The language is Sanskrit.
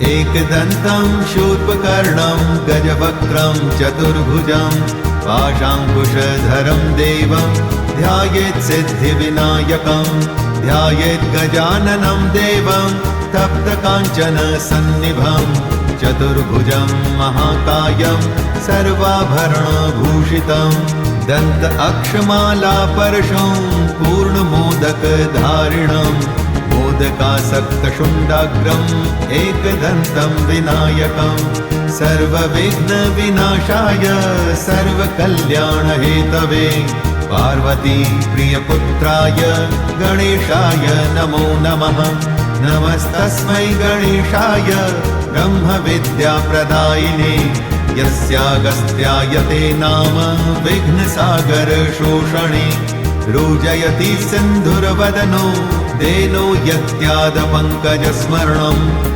एकदन्तं शूर्पकर्णं गजवक्त्रं चतुर्भुजं पाशाङ्कुशधरं देवं ध्यायेत् सिद्धिविनायकं ध्यायेत् गजाननं देवं तप्तकाञ्चनसन्निभं चतुर्भुजं महाकायं सर्वाभरणभूषितं दन्त अक्षमालापर्शं पूर्णमोदकधारिणं मोदकासक्तशुण्डाग्रम् एकदन्तं विनायकं सर्वविघ्नविनाशाय सर्वकल्याणहेतवे पार्वती प्रियपुत्राय गणेशाय नमो नमः। नमस्तस्मै गणेशाय ब्रह्मविद्याप्रदायिने यस्यागस्त्यायते नाम विघ्नसागरशोषणे रुजयति सिन्धुर्वदनो देनो यत्यादपङ्कजस्मरणम्